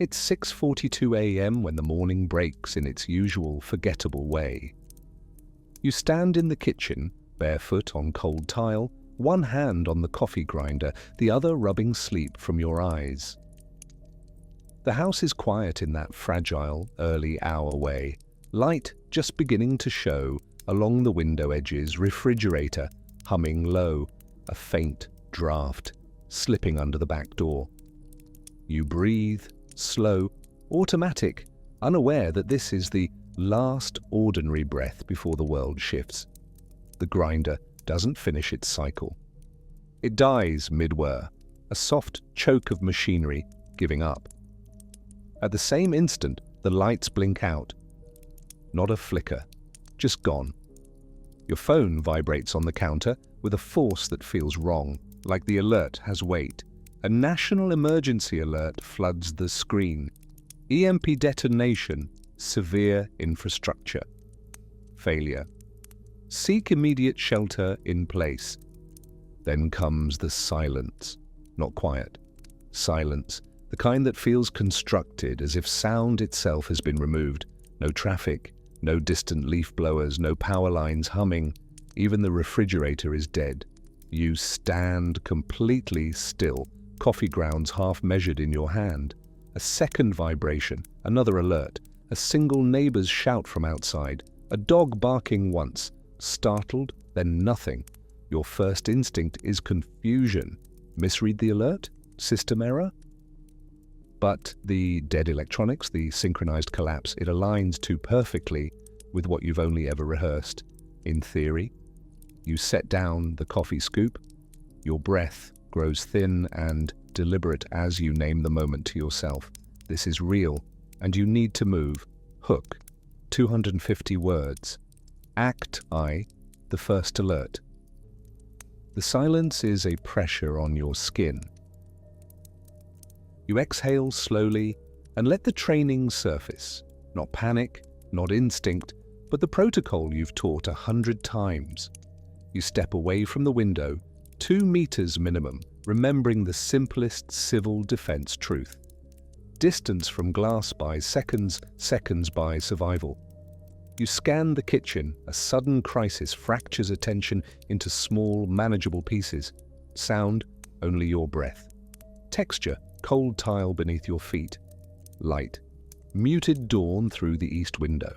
It's 6:42 a.m. when the morning breaks in its usual forgettable way. You stand in the kitchen, barefoot on cold tile, one hand on the coffee grinder, the other rubbing sleep from your eyes. The house is quiet in that fragile, early hour way, light just beginning to show along the window edges, refrigerator humming low, a faint draft slipping under the back door. You breathe, slow, automatic, unaware that this is the last ordinary breath before the world shifts. The grinder doesn't finish its cycle. It dies mid-whir, a soft choke of machinery giving up. At the same instant, the lights blink out. Not a flicker, just gone. Your phone vibrates on the counter with a force that feels wrong, like the alert has weight. A national emergency alert floods the screen. EMP detonation, severe infrastructure. Failure. Seek immediate shelter in place. Then comes the silence. Not quiet. Silence. The kind that feels constructed, as if sound itself has been removed. No traffic, no distant leaf blowers, no power lines humming. Even the refrigerator is dead. You stand completely still, coffee grounds half measured in your hand. A second vibration, another alert, a single neighbor's shout from outside, a dog barking once, startled, then nothing. Your first instinct is confusion. Misread the alert? System error? But the dead electronics, the synchronized collapse, it aligns too perfectly with what you've only ever rehearsed. In theory, you set down the coffee scoop. Your breath grows thin and deliberate as you name the moment to yourself. This is real, and you need to move. Hook, 250 words. Act I, the first alert. The silence is a pressure on your skin. You exhale slowly and let the training surface. Not panic, not instinct, but the protocol you've taught 100 times. You step away from the window, 2 meters minimum, remembering the simplest civil defense truth. Distance from glass buys seconds, seconds buy survival. You scan the kitchen, a sudden crisis fractures attention into small, manageable pieces. Sound, only your breath. Texture, cold tile beneath your feet. Light, muted dawn through the east window.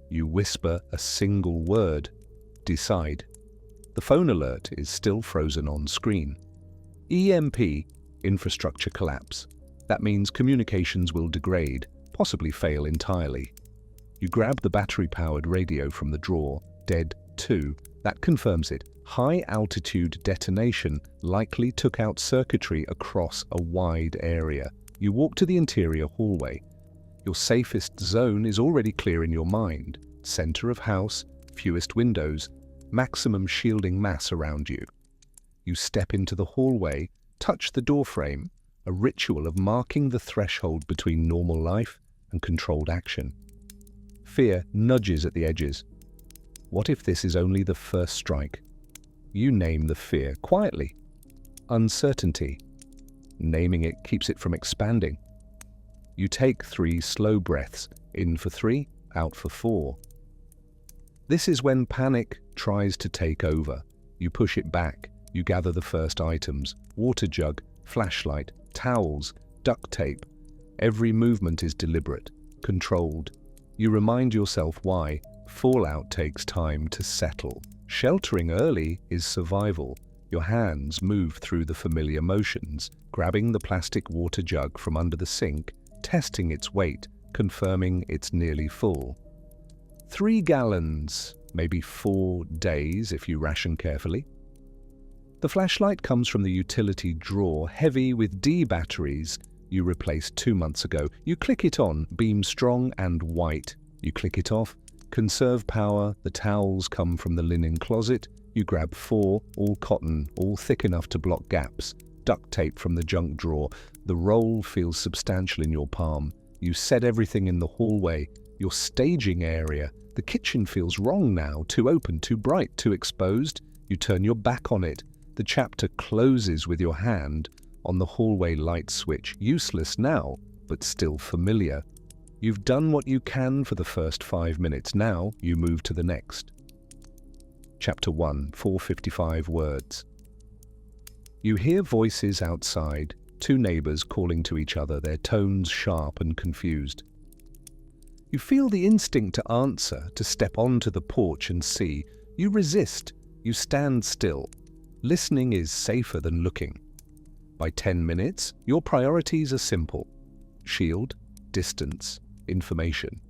You whisper a single word. Decide. The phone alert is still frozen on screen. EMP, infrastructure collapse. That means communications will degrade, possibly fail entirely. You grab the battery-powered radio from the drawer, dead too. That confirms it. High-altitude detonation likely took out circuitry across a wide area. You walk to the interior hallway. Your safest zone is already clear in your mind. Center of house, fewest windows, maximum shielding mass around you. You step into the hallway, touch the doorframe, a ritual of marking the threshold between normal life and controlled action. Fear nudges at the edges. What if this is only the first strike? You name the fear quietly. Uncertainty. Naming it keeps it from expanding. You take 3 slow breaths, in for 3, out for 4. This is when panic tries to take over. You push it back. You gather the first items: water jug, flashlight, towels, duct tape. Every movement is deliberate, controlled. You remind yourself why. Fallout takes time to settle. Sheltering early is survival. Your hands move through the familiar motions, grabbing the plastic water jug from under the sink, testing its weight, confirming it's nearly full. 3 gallons, maybe 4 days if you ration carefully. The flashlight comes from the utility drawer, heavy with D batteries you replaced 2 months ago. You click it on, beam strong and white. You click it off, conserve power. The towels come from the linen closet. You grab 4, all cotton, all thick enough to block gaps. Duct tape from the junk drawer. The roll feels substantial in your palm. You set everything in the hallway, your staging area. The kitchen feels wrong now, too open, too bright, too exposed. You turn your back on it. The chapter closes with your hand on the hallway light switch, useless now, but still familiar. You've done what you can for the first 5 minutes. Now you move to the next. Chapter 1, 455 words. You hear voices outside, 2 neighbors calling to each other, their tones sharp and confused. You feel the instinct to answer, to step onto the porch and see. You resist. You stand still. Listening is safer than looking. By 10 minutes, your priorities are simple: shield, distance, information.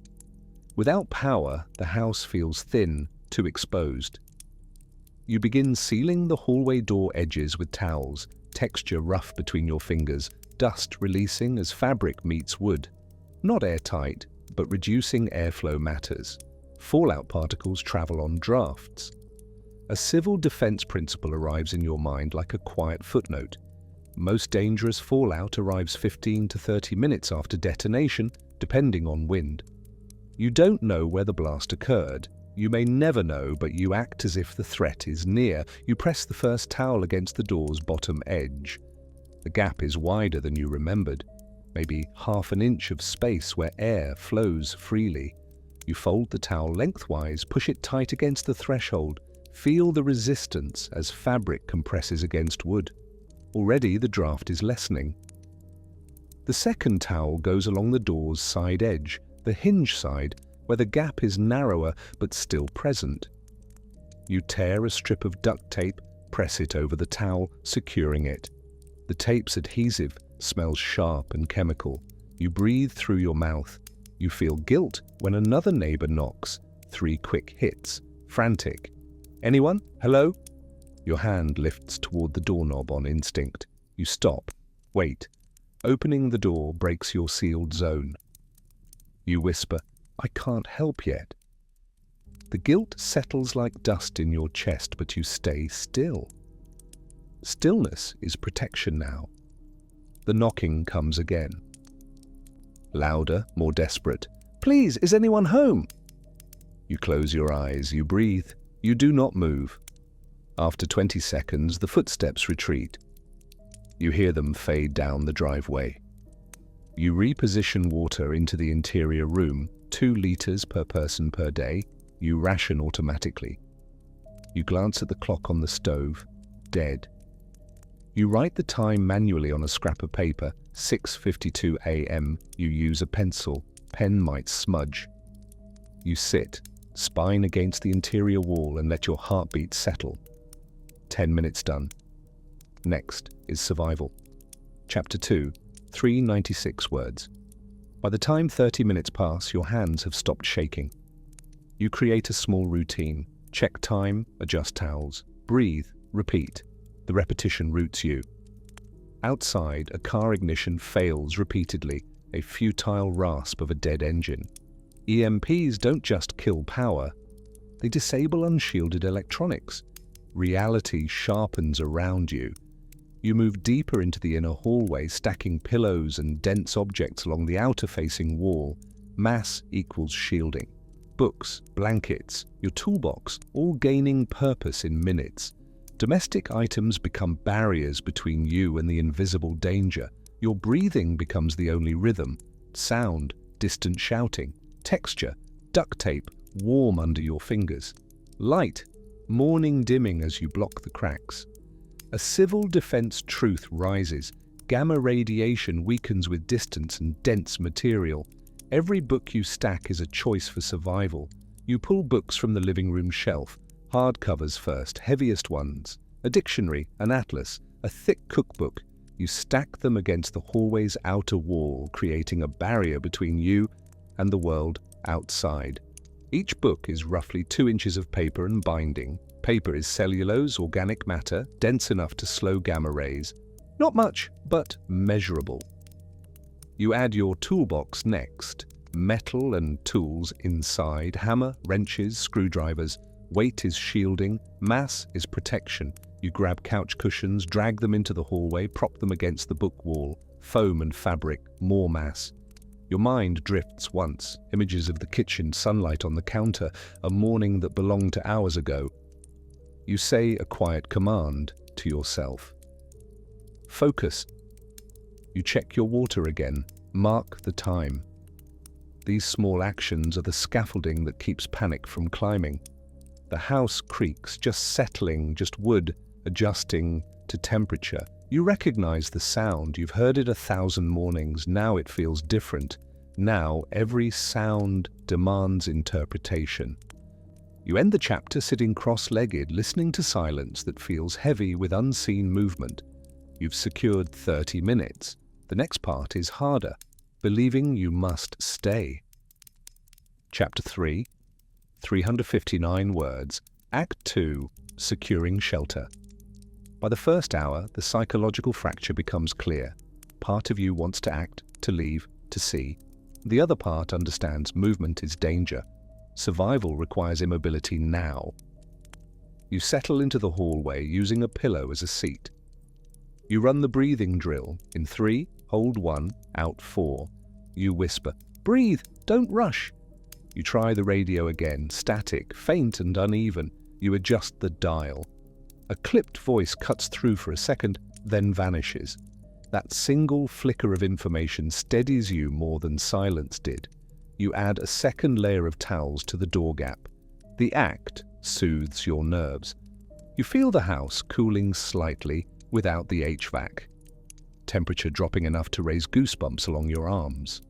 Without power, the house feels thin, too exposed. You begin sealing the hallway door edges with towels, texture rough between your fingers, dust releasing as fabric meets wood. Not airtight, but reducing airflow matters. Fallout particles travel on drafts. A civil defense principle arrives in your mind like a quiet footnote. Most dangerous fallout arrives 15 to 30 minutes after detonation, depending on wind. You don't know where the blast occurred. You may never know, but you act as if the threat is near. You press the first towel against the door's bottom edge. The gap is wider than you remembered, maybe half an inch of space where air flows freely. You fold the towel lengthwise, push it tight against the threshold. Feel the resistance as fabric compresses against wood. Already the draft is lessening. The second towel goes along the door's side edge, the hinge side, where the gap is narrower but still present. You tear a strip of duct tape, press it over the towel, securing it. The tape's adhesive smells sharp and chemical. You breathe through your mouth. You feel guilt when another neighbor knocks. 3 quick hits. Frantic. Anyone? Hello? Your hand lifts toward the doorknob on instinct. You stop. Wait. Opening the door breaks your sealed zone. You whisper, "I can't help yet." The guilt settles like dust in your chest, but you stay still. Stillness is protection now. The knocking comes again. Louder, more desperate. "Please, is anyone home?" You close your eyes, you breathe. You do not move. After 20 seconds, the footsteps retreat. You hear them fade down the driveway. You reposition water into the interior room, 2 liters per person per day. You ration automatically. You glance at the clock on the stove. Dead. You write the time manually on a scrap of paper. 6:52 a.m. You use a pencil. Pen might smudge. You sit, spine against the interior wall, and let your heartbeat settle. 10 minutes done. Next is survival. Chapter 2, 396 words. By the time 30 minutes pass, your hands have stopped shaking. You create a small routine. Check time, adjust towels, breathe, repeat. The repetition roots you. Outside, a car ignition fails repeatedly, a futile rasp of a dead engine. EMPs don't just kill power, they disable unshielded electronics. Reality sharpens around you. You move deeper into the inner hallway, stacking pillows and dense objects along the outer-facing wall. Mass equals shielding. Books, blankets, your toolbox, all gaining purpose in minutes. Domestic items become barriers between you and the invisible danger. Your breathing becomes the only rhythm. Sound, distant shouting. Texture, duct tape, warm under your fingers. Light, morning dimming as you block the cracks. A civil defense truth rises. Gamma radiation weakens with distance and dense material. Every book you stack is a choice for survival. You pull books from the living room shelf. Hardcovers first, heaviest ones. A dictionary, an atlas, a thick cookbook. You stack them against the hallway's outer wall, creating a barrier between you and the world outside. Each book is roughly 2 inches of paper and binding. Paper is cellulose, organic matter, dense enough to slow gamma rays. Not much, but measurable. You add your toolbox next. Metal and tools inside, hammer, wrenches, screwdrivers. Weight is shielding, mass is protection. You grab couch cushions, drag them into the hallway, prop them against the book wall. Foam and fabric, more mass. Your mind drifts once, images of the kitchen, sunlight on the counter, a morning that belonged to hours ago. You say a quiet command to yourself. Focus. You check your water again. Mark the time. These small actions are the scaffolding that keeps panic from climbing. The house creaks, just settling, just wood, adjusting to temperature. You recognize the sound. You've heard it 1,000 mornings. Now it feels different. Now every sound demands interpretation. You end the chapter sitting cross-legged, listening to silence that feels heavy with unseen movement. You've secured 30 minutes. The next part is harder, believing you must stay. Chapter 3, 359 words. Act 2, Securing Shelter. By the first hour, the psychological fracture becomes clear. Part of you wants to act, to leave, to see. The other part understands movement is danger. Survival requires immobility now. You settle into the hallway using a pillow as a seat. You run the breathing drill. In 3, hold 1, out 4. You whisper, "Breathe, don't rush." You try the radio again, static, faint and uneven. You adjust the dial. A clipped voice cuts through for a second, then vanishes. That single flicker of information steadies you more than silence did. You add a second layer of towels to the door gap. The act soothes your nerves. You feel the house cooling slightly without the HVAC. Temperature dropping enough to raise goosebumps along your arms.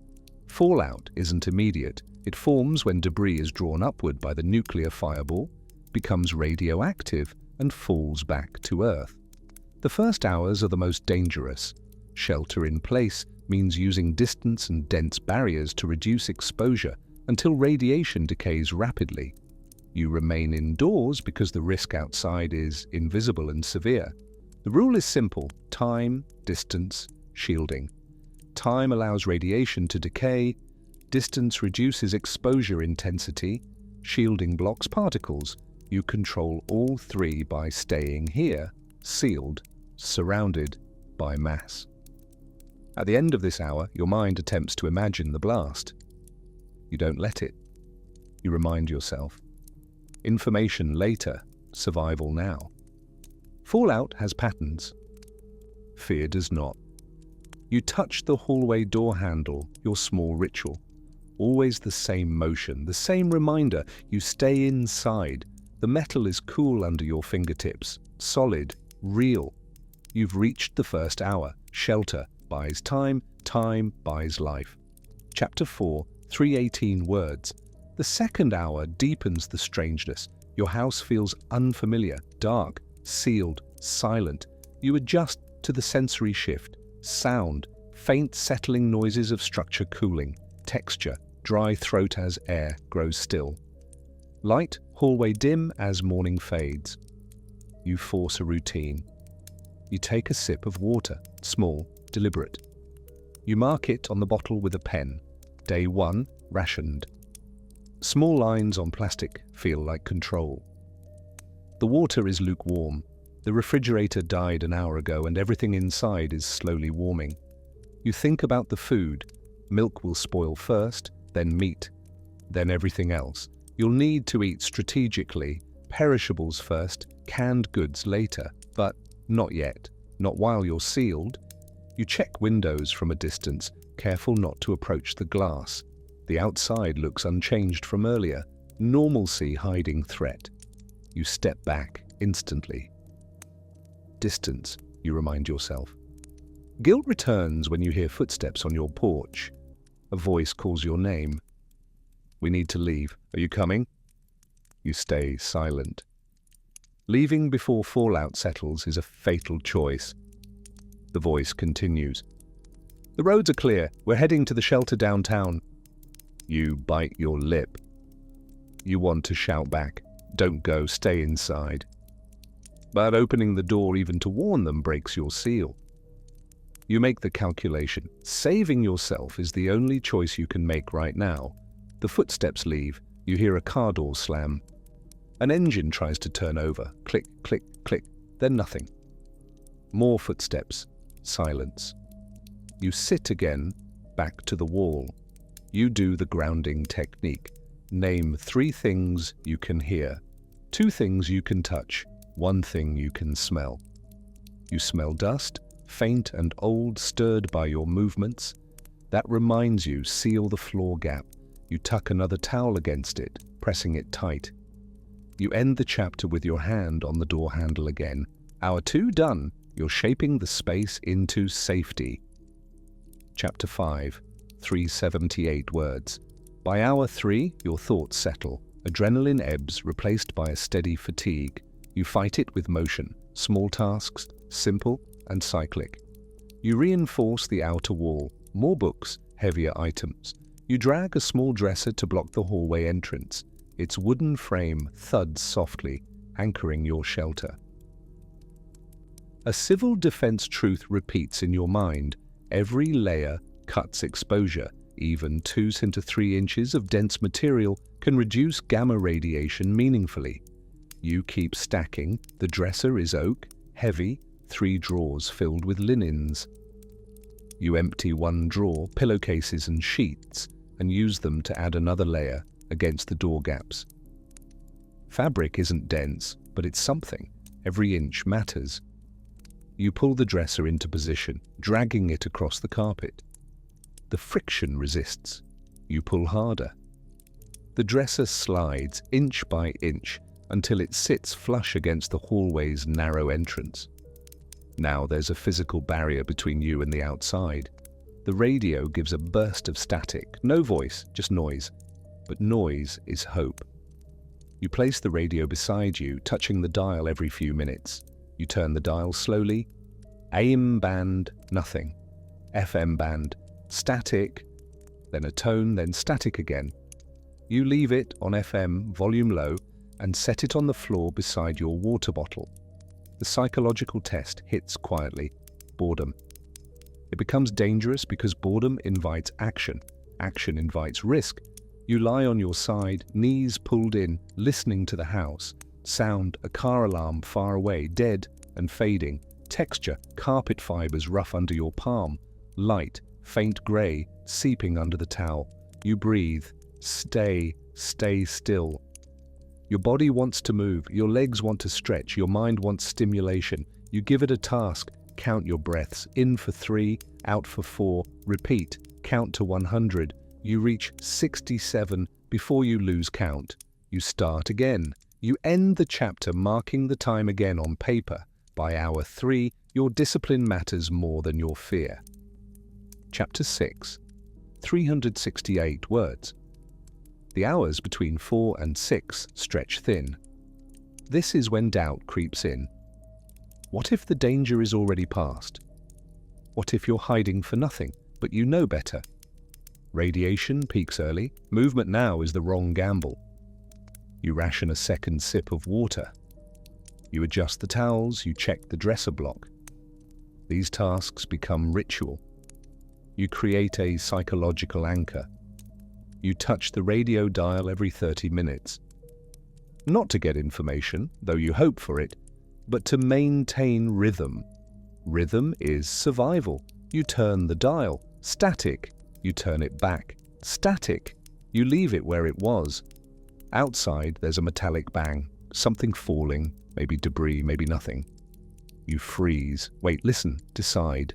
Fallout isn't immediate. It forms when debris is drawn upward by the nuclear fireball, becomes radioactive, and falls back to Earth. The first hours are the most dangerous. Shelter in place means using distance and dense barriers to reduce exposure until radiation decays rapidly. You remain indoors because the risk outside is invisible and severe. The rule is simple: time, distance, shielding. Time allows radiation to decay, distance reduces exposure intensity, shielding blocks particles. You control all three by staying here, sealed, surrounded by mass. At the end of this hour, your mind attempts to imagine the blast. You don't let it. You remind yourself. Information later, survival now. Fallout has patterns. Fear does not. You touch the hallway door handle, your small ritual. Always the same motion, the same reminder. You stay inside. The metal is cool under your fingertips, solid, real. You've reached the first hour. Shelter buys time, time buys life. Chapter 4, 318 words. The second hour deepens the strangeness. Your house feels unfamiliar, dark, sealed, silent. You adjust to the sensory shift. Sound, faint settling noises of structure cooling. Texture, dry throat as air grows still. Light, hallway dim as morning fades. You force a routine. You take a sip of water, small, deliberate. You mark it on the bottle with a pen. Day 1, rationed. Small lines on plastic feel like control. The water is lukewarm. The refrigerator died an hour ago and everything inside is slowly warming. You think about the food. Milk will spoil first, then meat, then everything else. You'll need to eat strategically. Perishables first, canned goods later. But not yet. Not while you're sealed. You check windows from a distance, careful not to approach the glass. The outside looks unchanged from earlier. Normalcy hiding threat. You step back instantly. Distance, you remind yourself. Guilt returns when you hear footsteps on your porch. A voice calls your name. We need to leave. Are you coming? You stay silent. Leaving before fallout settles is a fatal choice. The voice continues. The roads are clear. We're heading to the shelter downtown. You bite your lip. You want to shout back. Don't go, stay inside. But opening the door even to warn them breaks your seal. You make the calculation. Saving yourself is the only choice you can make right now. The footsteps leave. You hear a car door slam. An engine tries to turn over. Click, click, click. Then nothing. More footsteps. Silence. You sit again, back to the wall. You do the grounding technique. Name 3 things you can hear, 2 things you can touch, 1 thing you can smell. You smell dust, faint and old, stirred by your movements. That reminds you, seal the floor gap. You tuck another towel against it, pressing it tight. You end the chapter with your hand on the door handle again. Hour 2 done. You're shaping the space into safety. Chapter 5, 378 words. By hour 3, your thoughts settle. Adrenaline ebbs, replaced by a steady fatigue. You fight it with motion, small tasks, simple and cyclic. You reinforce the outer wall, more books, heavier items. You drag a small dresser to block the hallway entrance. Its wooden frame thuds softly, anchoring your shelter. A civil defense truth repeats in your mind. Every layer cuts exposure. Even 2 to 3 inches of dense material can reduce gamma radiation meaningfully. You keep stacking. The dresser is oak, heavy, 3 drawers filled with linens. You empty 1 drawer, pillowcases and sheets, and use them to add another layer against the door gaps. Fabric isn't dense, but it's something. Every inch matters. You pull the dresser into position, dragging it across the carpet. The friction resists. You pull harder. The dresser slides inch by inch until it sits flush against the hallway's narrow entrance. Now there's a physical barrier between you and the outside. The radio gives a burst of static. No voice, just noise. But noise is hope. You place the radio beside you, touching the dial every few minutes. You turn the dial slowly. AM band, nothing. FM band, static, then a tone, then static again. You leave it on FM, volume low, and set it on the floor beside your water bottle. The psychological test hits quietly. Boredom. It becomes dangerous because boredom invites action. Action invites risk. You lie on your side, knees pulled in, listening to the house. Sound, a car alarm far away, dead and fading. Texture, carpet fibers rough under your palm. Light, faint grey, seeping under the towel. You breathe. Stay still. Your body wants to move, your legs want to stretch, your mind wants stimulation. You give it a task. Count your breaths. In for 3, out for 4. Repeat. Count to 100. You reach 67 before you lose count. You start again. You end the chapter, marking the time again on paper. By hour 3, your discipline matters more than your fear. Chapter 6, 368 words. The hours between 4 and 6 stretch thin. This is when doubt creeps in. What if the danger is already past? What if you're hiding for nothing, but you know better? Radiation peaks early. Movement now is the wrong gamble. You ration a second sip of water. You adjust the towels, you check the dresser block. These tasks become ritual. You create a psychological anchor. You touch the radio dial every 30 minutes. Not to get information, though you hope for it, but to maintain rhythm. Rhythm is survival. You turn the dial. Static. You turn it back. Static. You leave it where it was. Outside, there's a metallic bang. Something falling, maybe debris, maybe nothing. You freeze. Wait, listen, decide.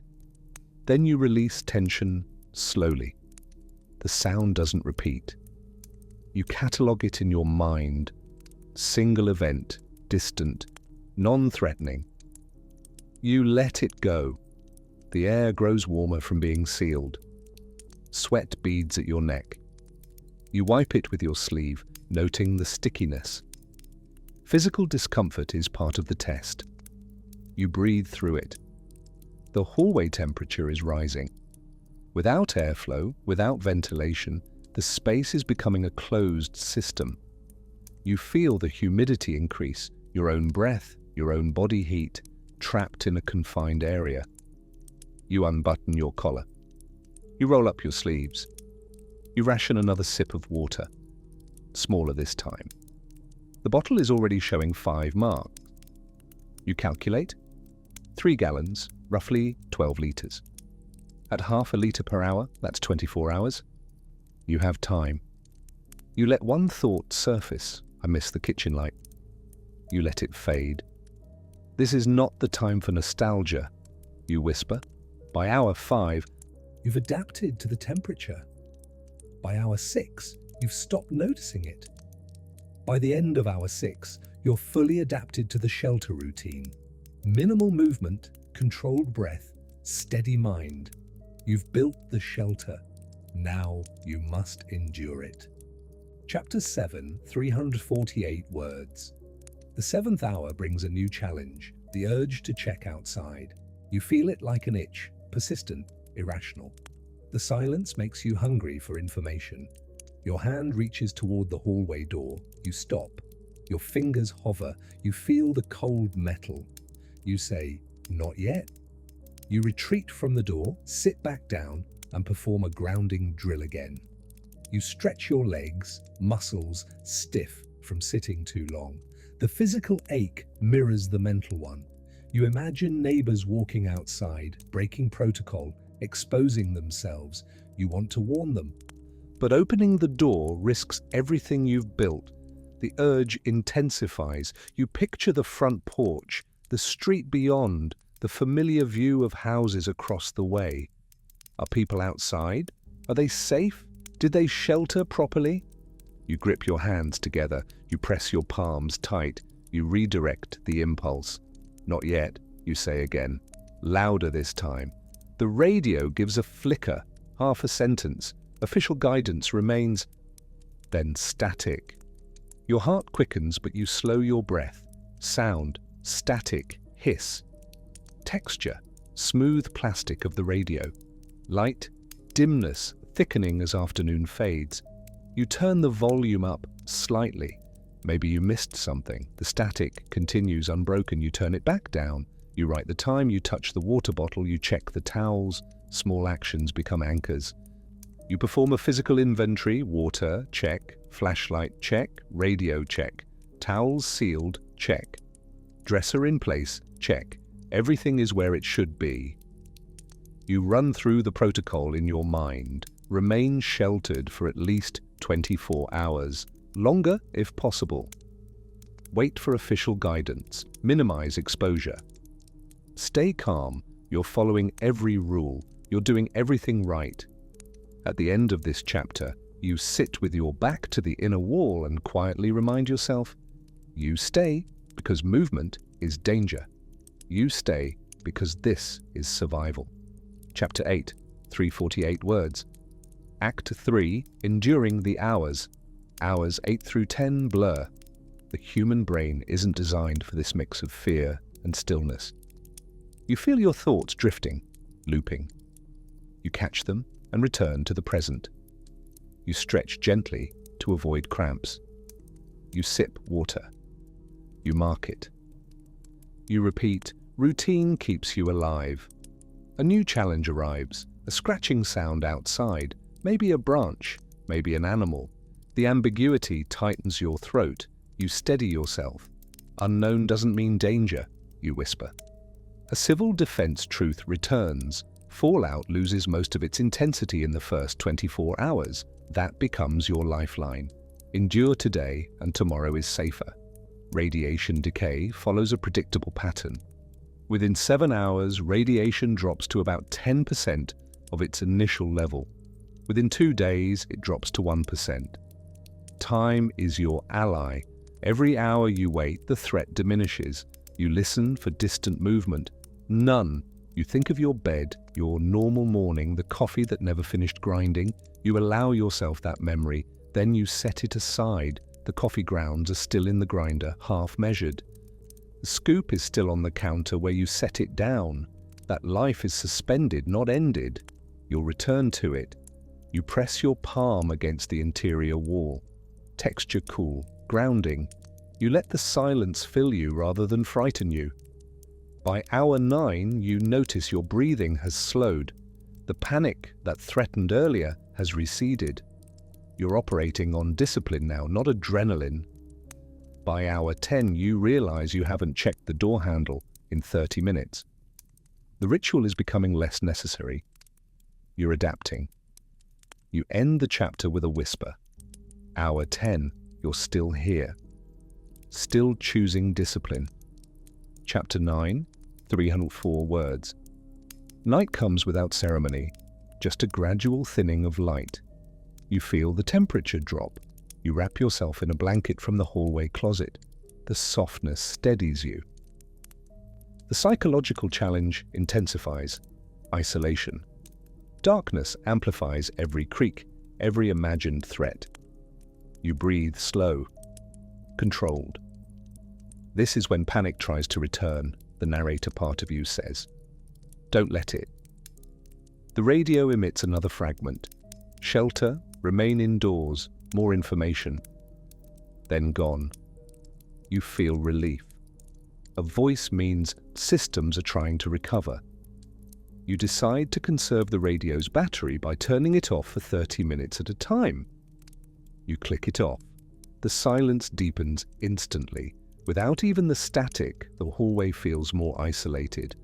Then you release tension slowly. The sound doesn't repeat. You catalogue it in your mind. Single event, distant, non-threatening. You let it go. The air grows warmer from being sealed. Sweat beads at your neck. You wipe it with your sleeve, noting the stickiness. Physical discomfort is part of the test. You breathe through it. The hallway temperature is rising. Without airflow, without ventilation, the space is becoming a closed system. You feel the humidity increase, your own breath, your own body heat, trapped in a confined area. You unbutton your collar. You roll up your sleeves. You ration another sip of water, smaller this time. The bottle is already showing 5 marks. You calculate. 3 gallons, roughly 12 litres. At half a litre per hour, that's 24 hours. You have time. You let one thought surface. I miss the kitchen light. You let it fade. This is not the time for nostalgia, you whisper. By hour 5, You've adapted to the temperature. By hour 6, you've stopped noticing it. By the end of hour 6, you're fully adapted to the shelter routine. Minimal movement, controlled breath, steady mind. You've built the shelter. Now you must endure it. Chapter 7, 348 words. The 7th hour brings a new challenge, the urge to check outside. You feel it like an itch, persistent, irrational. The silence makes you hungry for information. Your hand reaches toward the hallway door. You stop. Your fingers hover. You feel the cold metal. You say, "Not yet." You retreat from the door, sit back down, and perform a grounding drill again. You stretch your legs, muscles stiff from sitting too long. The physical ache mirrors the mental one. You imagine neighbors walking outside, breaking protocol, exposing themselves. You want to warn them. But opening the door risks everything you've built. The urge intensifies. You picture the front porch, the street beyond, the familiar view of houses across the way. Are people outside? Are they safe? Did they shelter properly? You grip your hands together. You press your palms tight. You redirect the impulse. "Not yet," you say again, louder this time. The radio gives a flicker, half a sentence. Official guidance remains, then static. Your heart quickens, but you slow your breath. Sound, static, hiss. Texture, smooth plastic of the radio. Light, dimness, thickening as afternoon fades. You turn the volume up slightly. Maybe you missed something. The static continues unbroken. You turn it back down. You write the time, you touch the water bottle, you check the towels. Small actions become anchors. You perform a physical inventory, water, check, flashlight, check, radio, check, towels sealed, check, dresser in place, check, everything is where it should be. You run through the protocol in your mind, remain sheltered for at least 24 hours, longer if possible. Wait for official guidance, minimize exposure. Stay calm, you're following every rule, you're doing everything right. At the end of this chapter, you sit with your back to the inner wall and quietly remind yourself, you stay because movement is danger. You stay because this is survival. Chapter 8, 348 words. Act 3, enduring the hours. Hours 8 through 10 blur. The human brain isn't designed for this mix of fear and stillness. You feel your thoughts drifting, looping. You catch them and return to the present. You stretch gently to avoid cramps. You sip water. You mark it. You repeat, routine keeps you alive. A new challenge arrives, a scratching sound outside, maybe a branch, maybe an animal. The ambiguity tightens your throat. You steady yourself. Unknown doesn't mean danger, you whisper. A civil defense truth returns. Fallout loses most of its intensity in the first 24 hours. That becomes your lifeline. Endure today and tomorrow is safer. Radiation decay follows a predictable pattern. Within 7 hours, radiation drops to about 10% of its initial level. Within 2 days, it drops to 1%. Time is your ally. Every hour you wait, the threat diminishes. You listen for distant movement. None. You think of your bed, your normal morning, the coffee that never finished grinding. You allow yourself that memory. Then you set it aside. The coffee grounds are still in the grinder, half measured. The scoop is still on the counter where you set it down. That life is suspended, not ended. You'll return to it. You press your palm against the interior wall. Texture cool, grounding. You let the silence fill you rather than frighten you. By hour 9, you notice your breathing has slowed. The panic that threatened earlier has receded. You're operating on discipline now, not adrenaline. By hour 10, you realize you haven't checked the door handle in 30 minutes. The ritual is becoming less necessary. You're adapting. You end the chapter with a whisper. Hour 10, you're still here. Still choosing discipline. Chapter 9, 304 words. Night comes without ceremony. just a gradual thinning of light. You feel the temperature drop. You wrap yourself in a blanket from the hallway closet. The softness steadies you. The psychological challenge intensifies. Isolation. Darkness amplifies every creak, every imagined threat. You breathe slow, controlled. This is when panic tries to return, the narrator part of you says. Don't let it. The radio emits another fragment. Shelter, remain indoors, more information. Then gone. You feel relief. A voice means systems are trying to recover. You decide to conserve the radio's battery by turning it off for 30 minutes at a time. You click it off. The silence deepens instantly. Without even the static, the hallway feels more isolated.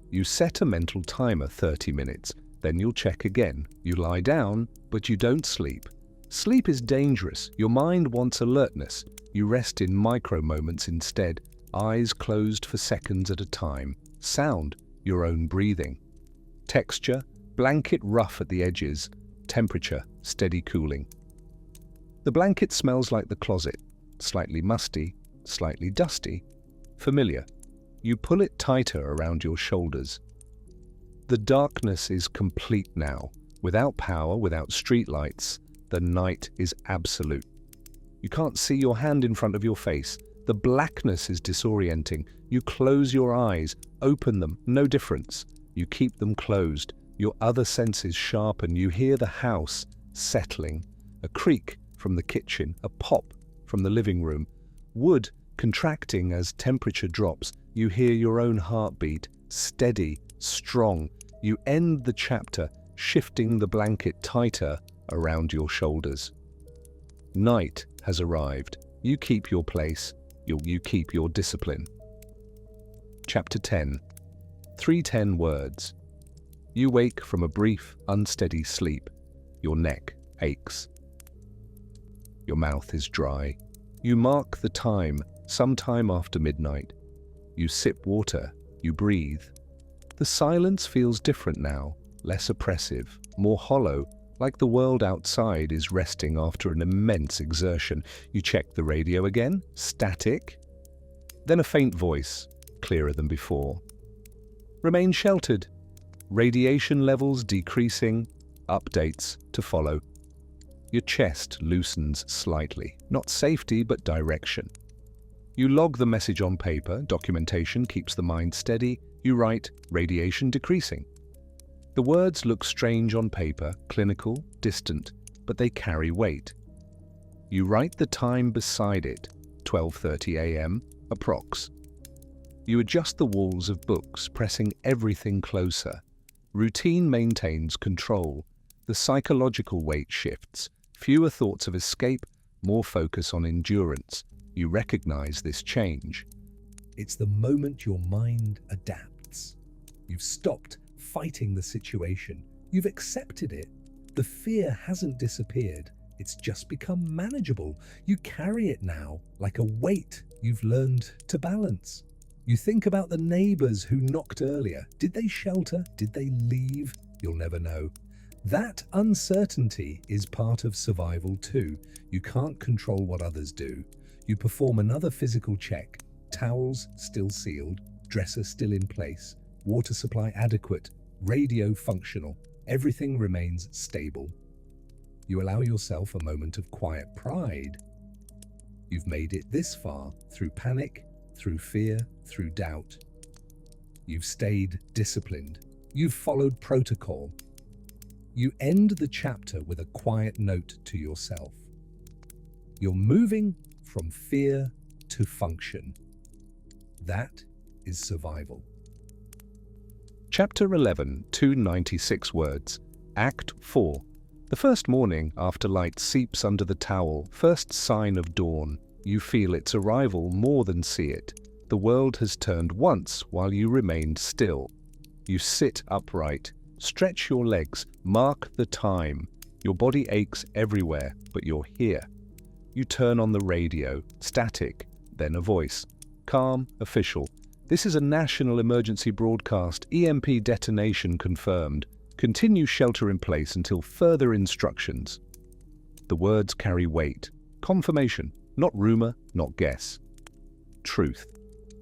You set a mental timer 30 minutes, then you'll check again. You lie down, but you don't sleep. Sleep is dangerous. Your mind wants alertness. You rest in micro moments instead, eyes closed for seconds at a time. Sound, your own breathing. Texture, blanket rough at the edges. Temperature, steady cooling. The blanket smells like the closet, slightly musty, slightly dusty, familiar. You pull it tighter around your shoulders. The darkness is complete now. Without power, without streetlights, the night is absolute. You can't see your hand in front of your face. The blackness is disorienting. You close your eyes, open them, no difference. You keep them closed. Your other senses sharpen. You hear the house settling. A creak from the kitchen, a pop from the living room. Wood contracting as temperature drops. You hear your own heartbeat, steady, strong. You end the chapter, shifting the blanket tighter around your shoulders. Night has arrived. You keep your place. You keep your discipline. Chapter 10. 310 words. You wake from a brief, unsteady sleep. Your neck aches. Your mouth is dry. You mark the time, sometime after midnight. You sip water. You breathe. The silence feels different now, less oppressive, more hollow, like the world outside is resting after an immense exertion. You check the radio again, static. Then a faint voice, clearer than before. Remain sheltered. Radiation levels decreasing, updates to follow. Your chest loosens slightly, not safety but direction. You log the message on paper, documentation keeps the mind steady. You write, radiation decreasing. The words look strange on paper, clinical, distant, but they carry weight. You write the time beside it, 12:30 a.m., approx. You adjust the walls of books, pressing everything closer. Routine maintains control. The psychological weight shifts. Fewer thoughts of escape, more focus on endurance. You recognize this change. It's the moment your mind adapts. You've stopped fighting the situation. You've accepted it. The fear hasn't disappeared. It's just become manageable. You carry it now like a weight you've learned to balance. You think about the neighbors who knocked earlier. Did they shelter? Did they leave? You'll never know. That uncertainty is part of survival too. You can't control what others do. You perform another physical check. Towels still sealed, dresser still in place, water supply adequate, radio functional. Everything remains stable. You allow yourself a moment of quiet pride. You've made it this far, through panic, through fear, through doubt. You've stayed disciplined. You've followed protocol. You end the chapter with a quiet note to yourself. You're moving from fear to function. That is survival. Chapter 11, 296 words. Act 4. The first morning after light seeps under the towel, first sign of dawn. You feel its arrival more than see it. The world has turned once while you remained still. You sit upright, stretch your legs, mark the time. Your body aches everywhere, but you're here. You turn on the radio, static, then a voice. Calm, official. This is a national emergency broadcast. EMP detonation confirmed. Continue shelter in place until further instructions. The words carry weight. Confirmation, not rumor, not guess. Truth.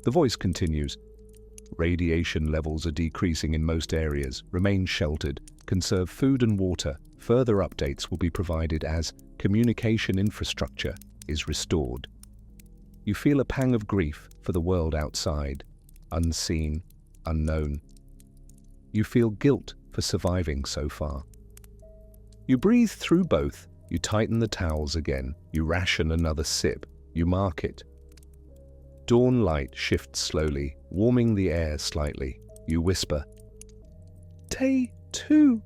The voice continues. Radiation levels are decreasing in most areas. Remain sheltered. Conserve food and water. Further updates will be provided as communication infrastructure is restored. You feel a pang of grief for the world outside, unseen, unknown. You feel guilt for surviving so far. You breathe through both. You tighten the towels again. You ration another sip. You mark it. Dawn light shifts slowly, warming the air slightly. You whisper, "Day 2.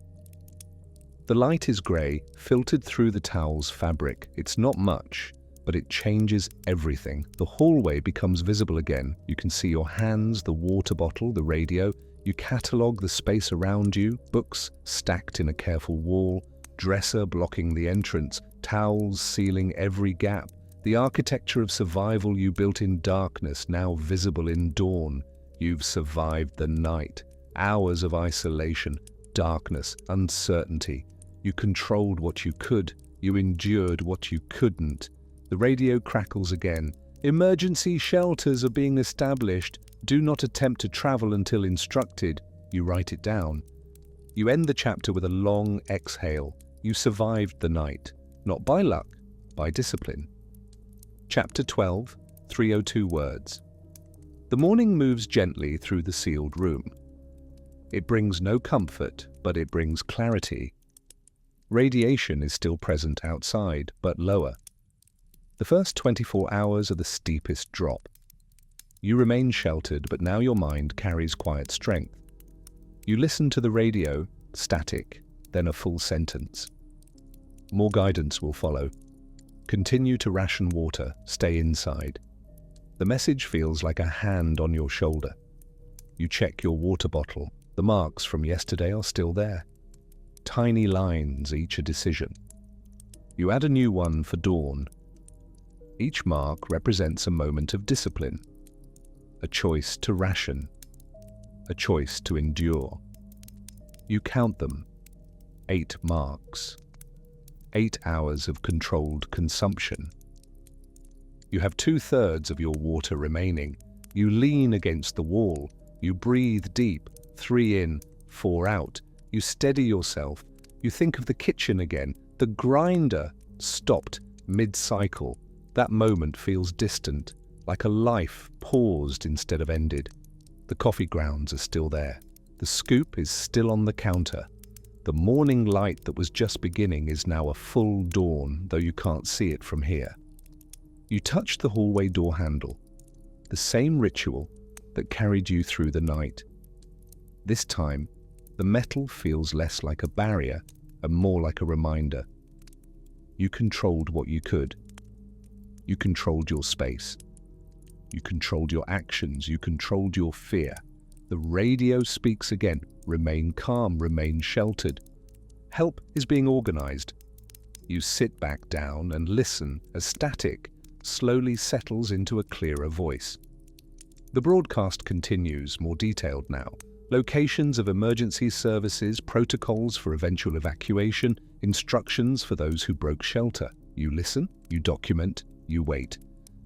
The light is grey, filtered through the towel's fabric. It's not much, but it changes everything. The hallway becomes visible again. You can see your hands, the water bottle, the radio. You catalogue the space around you, books stacked in a careful wall, dresser blocking the entrance, towels sealing every gap. The architecture of survival you built in darkness, now visible in dawn. You've survived the night, hours of isolation, darkness, uncertainty. You controlled what you could, you endured what you couldn't. The radio crackles again. Emergency shelters are being established. Do not attempt to travel until instructed. You write it down. You end the chapter with a long exhale. You survived the night, not by luck, by discipline. Chapter 12, 302 words. The morning moves gently through the sealed room. It brings no comfort, but it brings clarity. Radiation is still present outside, but lower. The first 24 hours are the steepest drop. You remain sheltered, but now your mind carries quiet strength. You listen to the radio, static, then a full sentence. More guidance will follow. Continue to ration water, stay inside. The message feels like a hand on your shoulder. You check your water bottle. The marks from yesterday are still there. Tiny lines, each a decision. You add a new one for dawn. Each mark represents a moment of discipline. A choice to ration. A choice to endure. You count them. 8 marks. 8 hours of controlled consumption. You have 2/3 of your water remaining. You lean against the wall. You breathe deep, 3 in, 4 out. You steady yourself. You think of the kitchen again. The grinder stopped mid-cycle. That moment feels distant, like a life paused instead of ended. The coffee grounds are still there. The scoop is still on the counter. The morning light that was just beginning is now a full dawn, though you can't see it from here. You touch the hallway door handle, the same ritual that carried you through the night. This time, the metal feels less like a barrier and more like a reminder. You controlled what you could. You controlled your space. You controlled your actions. You controlled your fear. The radio speaks again. Remain calm, remain sheltered. Help is being organized. You sit back down and listen as static slowly settles into a clearer voice. The broadcast continues, more detailed now. Locations of emergency services, protocols for eventual evacuation, instructions for those who broke shelter. You listen, you document, you wait.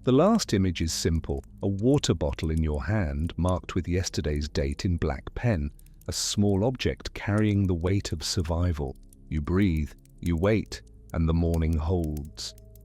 The last image is simple, a water bottle in your hand marked with yesterday's date in black pen, a small object carrying the weight of survival. You breathe, you wait, and the morning holds.